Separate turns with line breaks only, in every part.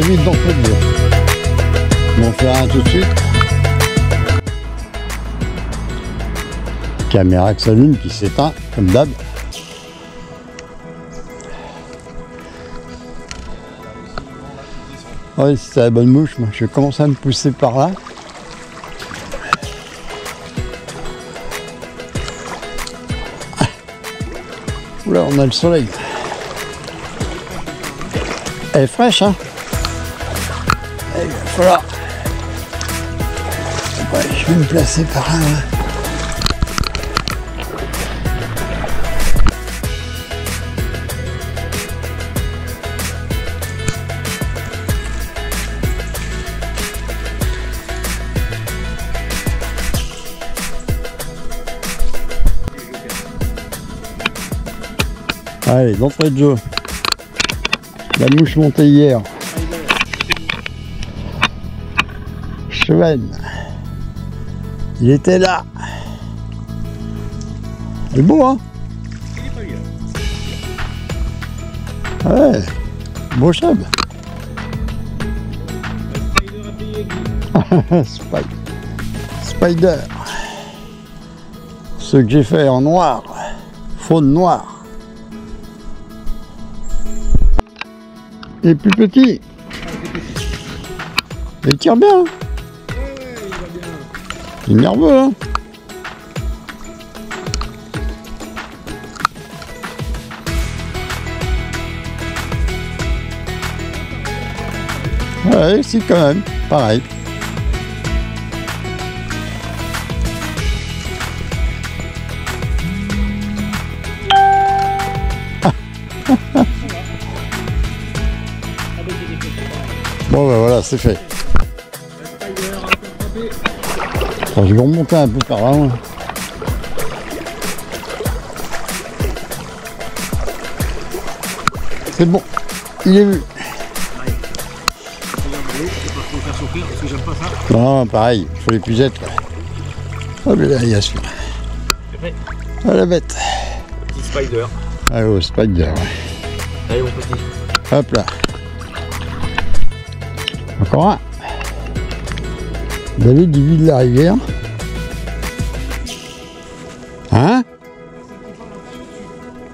vite d'entre deux. On va en faire un tout de suite. Caméra qui s'allume, qui s'éteint, comme d'hab. Oui, c'était la bonne mouche. Moi, je vais commencer à me pousser par là. Oula, on a le soleil. Elle est fraîche, hein. Il va falloir... Ouais, je vais me placer par là. Allez, d'entrée de jeu. La mouche montée hier. Cheven. Il était là. Il est beau, hein? Ouais. Beau cheb. Spider. Ce que j'ai fait en noir. Faune noire. Et plus petit. Il tire bien. Il est nerveux, hein. Ouais, si quand même. Pareil. Bon ben voilà, c'est fait. Alors, je vais remonter un peu par là. Hein. C'est bon, il est vu. Non, pareil, il faut les pucettes. Oh mais là, il y a celui-là. Ah la bête.
Petit spider.
Ah oh, spider, ouais.
Allez mon petit.
Hop là. Encore un. David du vide de la rivière. Hein?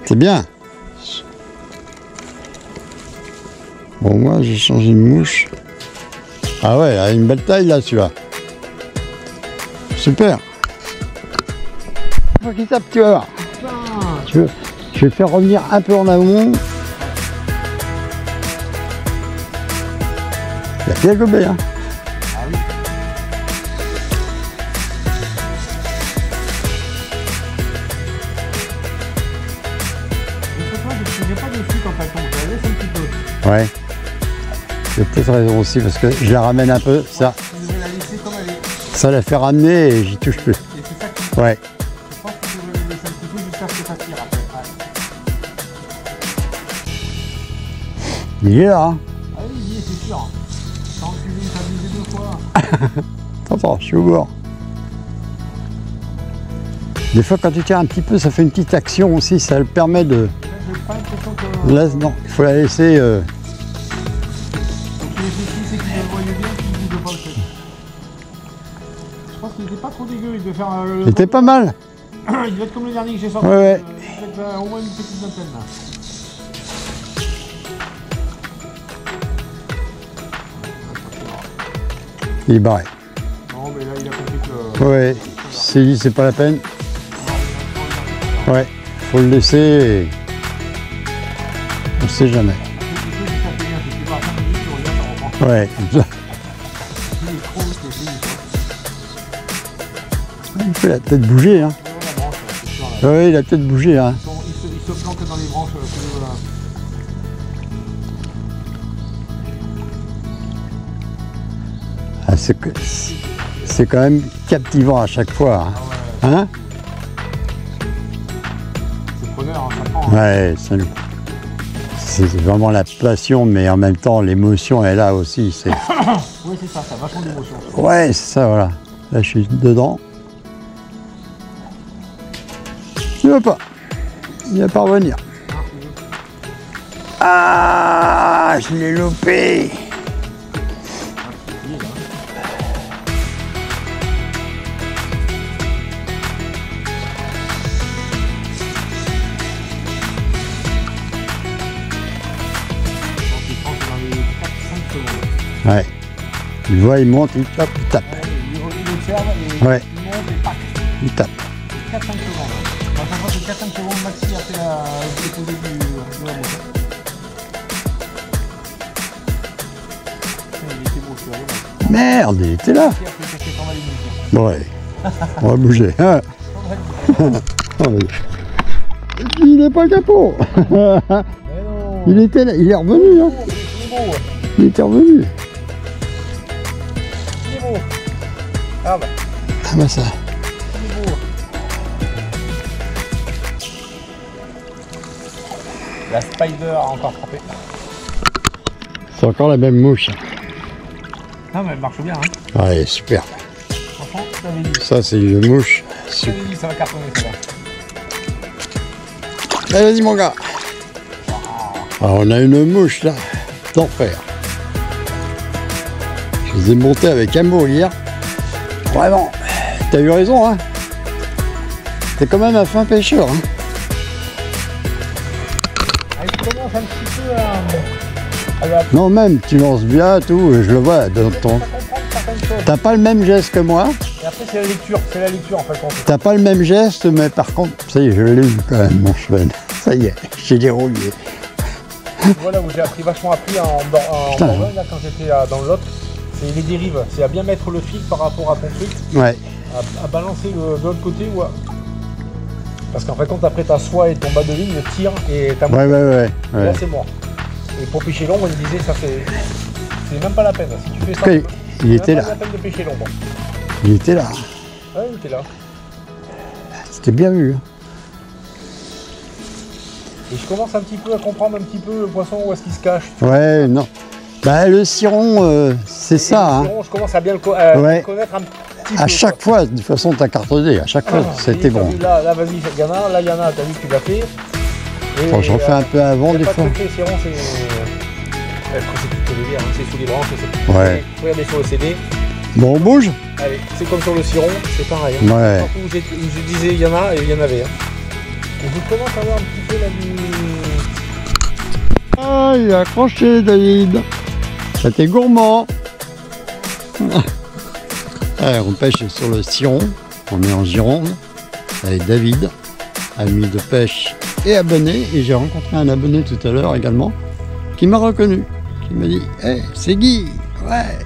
C'est bien. Bon, moi j'ai changé de mouche. Ah ouais, elle a une belle taille là, celui-là. Super. Faut qu'il tape, tu vas voir. Je vais faire revenir un peu en amont. Il a bien gobé, hein.
Ah oui. Je sais pas, je ne pas dessus quand elle tombe, je la laisse un petit peu.
Ouais. J'ai peut-être raison aussi parce que je la ramène un peu, ça.
Tu devrais la laisser comme elle est.
Ça la fait ramener et j'y touche plus.
Et c'est ça qui...
Ouais.
Je pense que tu devrais la laisser un petit peu jusqu'à ce que ça tire après. Ouais.
Il est là, hein.
Ah oui, il y est, c'est sûr. T'as enculé, t'as visé 2 fois.
Attends, je suis au bord. Des fois, quand tu tires un petit peu, ça fait une petite action aussi. Ça le permet de...
J'ai pas l'impression que...
Là, non, il faut la laisser...
Donc tu réfléchis, c'est qu'il le voyait bien, qu'il ne bouge pas le fait. Je pense qu'il était pas trop dégueu, il devait faire...
Il était pas mal.
Il devait être comme le dernier que j'ai sorti.
Ouais, ouais.
Il devait être au moins une petite vingtaine là.
Il est barré.
Non mais là il a compris que...
Ouais, c'est pas la peine. Ouais, faut le laisser et... On sait jamais. Ouais, comme ça. Il fait la tête bouger, hein. Ouais, il a peut-être bougé, hein.
Il se planque dans les branches.
Ah, c'est quand même captivant à chaque fois. Hein, hein?
C'est preneur, hein, ça prend.
Ouais, c'est vraiment la passion, mais en même temps, l'émotion est là aussi.
Oui, c'est ça, ça a vachement d'émotion.
Ouais, c'est ça, voilà. Là, je suis dedans. Il ne veut pas. Il va pas revenir. Ah, je l'ai loupé. Ouais. Il voit, il monte, il tape, il tape.
Il observe et
Ouais.
il monte et pack.
Il tape.
4-5 secondes. À chaque fois, c'est 4-5 secondes maxi après la déposée de la moto. Il était beau, tu vois.
Merde, il était là. Ouais. On va bouger. Hein. Il n'est pas capot. Il était là, il est revenu. Hein. Il était revenu.
Il est beau. Ah bah.
Ah bah ça.
Il est beau. La Spider a encore frappé.
C'est encore la même mouche.
Ah mais elle marche bien hein.
Ouais, super.
Franchement, je t'avais dit.
Ça c'est une mouche.
Je t'avais dit, ça va cartonner celle-là.
Allez, vas-y mon gars. Alors on a une mouche là, d'enfer. Je les ai montés avec Ambo hier. Vraiment, t'as eu raison hein. T'es quand même un fin pêcheur hein.
Elle commence un petit peu à...
Non même, tu lances bien tout, je le vois dans ton... T'as pas le même geste que moi.
Et après c'est la lecture en fait.
T'as pas le même geste, mais par contre, ça y est, je l'ai eu quand même mon cheval. Ça y est, j'ai déroulé.
Voilà où j'ai vachement appris en Bourgogne, là, quand j'étais dans le Lot, c'est les dérives, c'est à bien mettre le fil par rapport à ton truc,
Ouais.
à balancer de l'autre côté ou à... Parce qu'en fait quand après ta soie et ton bas de ligne tire et ta
Ouais.
là c'est mort. Et pour pêcher l'ombre, il me disait ça c'est même pas la peine, si tu fais ça,
Il était
même
là.
pas la peine de pêcher l'ombre.
Il était là.
Ouais, il était là.
C'était bien vu. Hein.
Et je commence un petit peu à comprendre un petit peu le poisson où est-ce qu'il se cache.
Ouais, non. Bah le ciron, c'est ça. Hein.
Je commence à bien le connaître un petit peu.
À chaque fois, de toute façon, t'as cartonné. À chaque fois, c'était bon.
Là vas-y, Yana, là Yana, t'as vu que tu l'as fait.
Bon, j'en fais un peu avant des fois.
Le ciron, c'est sous les branches.
Ouais.
Regardez sur le CD.
Bon, on bouge.
Allez, c'est comme sur le ciron, c'est pareil. Hein.
Ouais.
Où je disais il y en a et il y en avait. Hein. Et je commence à avoir un petit peu la
Ah, il a accroché, David. C'était gourmand. Allez, on pêche sur le ciron. On est en Gironde avec David, ami de pêche et abonné. Et j'ai rencontré un abonné tout à l'heure également qui m'a reconnu, qui m'a dit hey, c'est Guy. Ouais.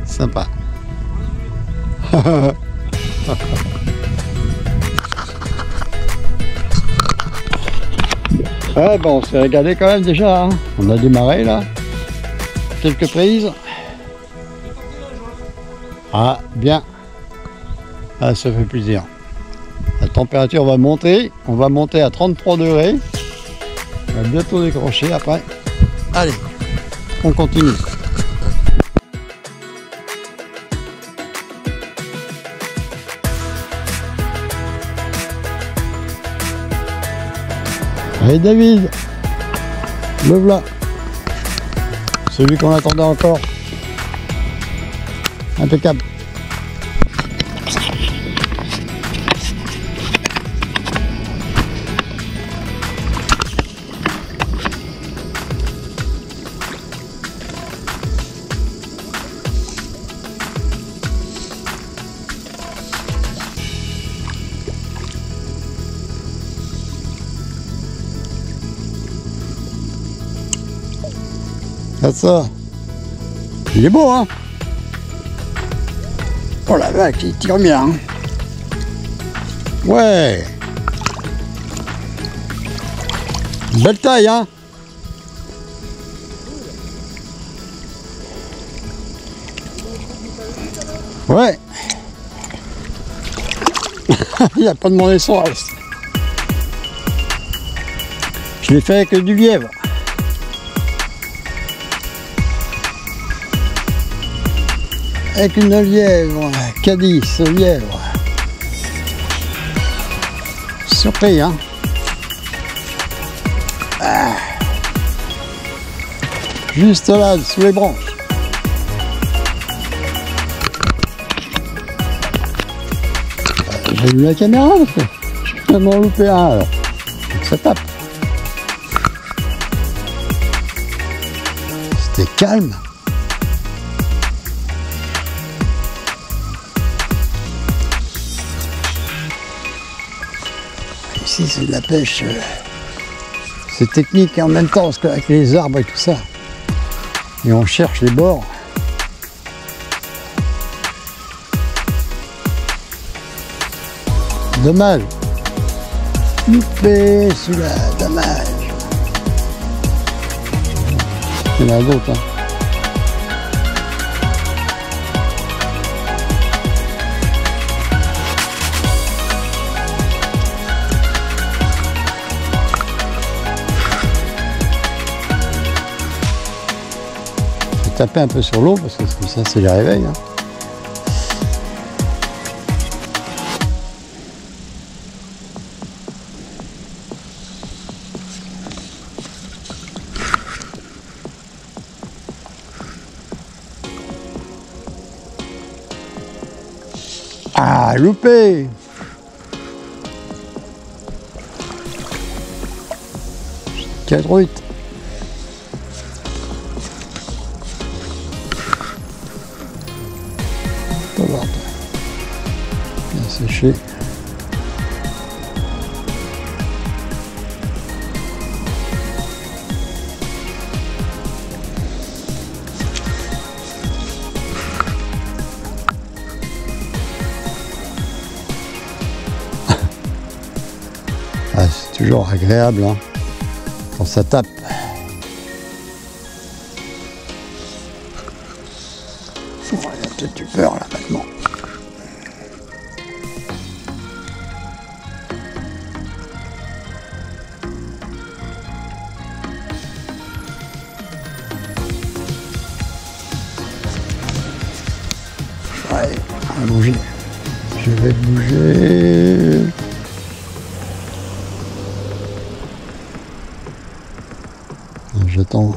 Sympa. Ouais, bon, on s'est régalé quand même déjà. Hein. On a démarré là. Quelques prises. Ah, bien. Ah, ça fait plaisir. La température va monter. On va monter à 33 degrés. On va bientôt décrocher après. Allez, on continue. Allez David, le voilà. Celui qu'on attendait encore. Impeccable. Ça. Il est beau, hein? Oh la vache, il tire bien. Hein? Ouais. Belle taille, hein? Ouais. Il n'y a pas de mon essence. Je l'ai fait avec du lièvre. Avec une lièvre, Cadiz, lièvre. Surpris, hein? Ah. Juste là, sous les branches. J'ai vu la caméra, parce que je viens d'en louper un, alors. Donc ça tape. C'était calme. ici c'est de la pêche. C'est technique et en même temps, parce qu'avec les arbres et tout ça. Et on cherche les bords. Dommage. Loupé celui-là, dommage. Il y en a d'autres. Hein. Taper un peu sur l'eau parce que comme ça c'est les réveils. Hein. Ah, loupé! Quelle truite! Bien séché. Ah, c'est toujours agréable hein, quand ça tape. Oh, il y a peut-être du peur là maintenant. Ouais, on va bouger. Je vais bouger. J'attends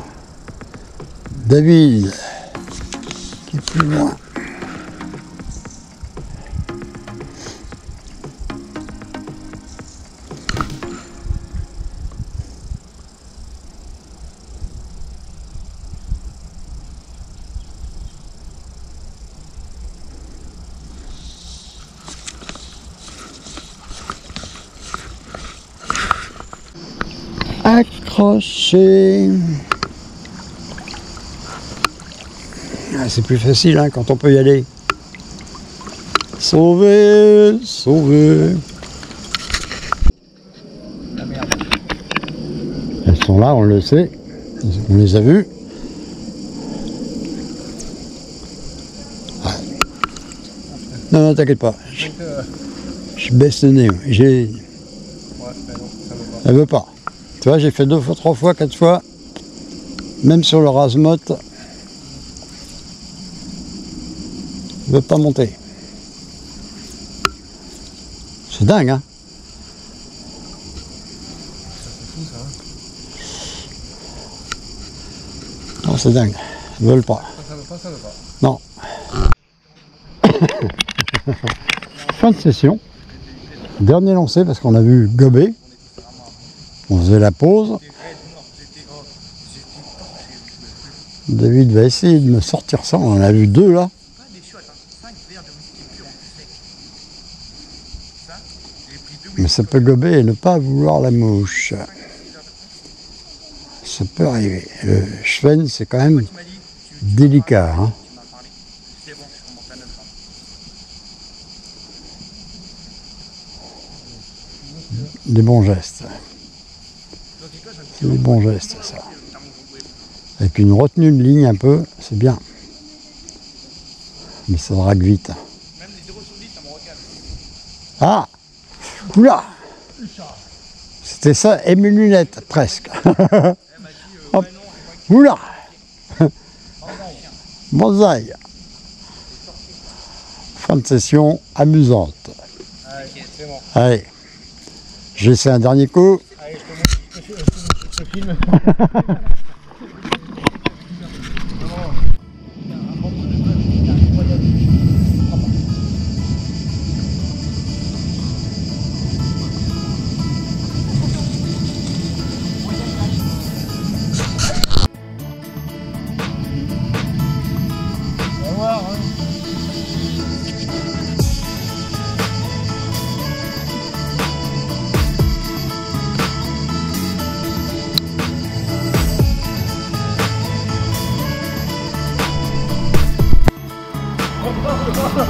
David qui est plus loin. Accroché. Ah, c'est plus facile hein, quand on peut y aller. Sauver, sauver. Elles sont là, on le sait. On les a vues. Ouais. Non, t'inquiète pas. Je baisse le nez. Elle veut pas. Tu vois, j'ai fait 2 fois, 3 fois, 4 fois. Même sur le rase-motte. Elle veut pas monter. C'est dingue, hein? Non, c'est dingue. Ils veulent pas.
Ça veut pas.
Non. Fin de session. Dernier lancé parce qu'on a vu gober. On faisait la pause. David va essayer de me sortir ça. On en a vu 2 là. Mais ça peut gober et ne pas vouloir la mouche. Ça peut arriver. Le chevenne, c'est quand même délicat. Hein. Des bons gestes. C'est des bons gestes, ça. Avec une retenue de ligne un peu, c'est bien. Mais ça drague vite. Ah! Oula! C'était ça et mes lunettes, presque. Hop. Oula! Bonsaï! Fin de session amusante. Allez, j'essaie un dernier coup.
Allez, je te filme. Voilà,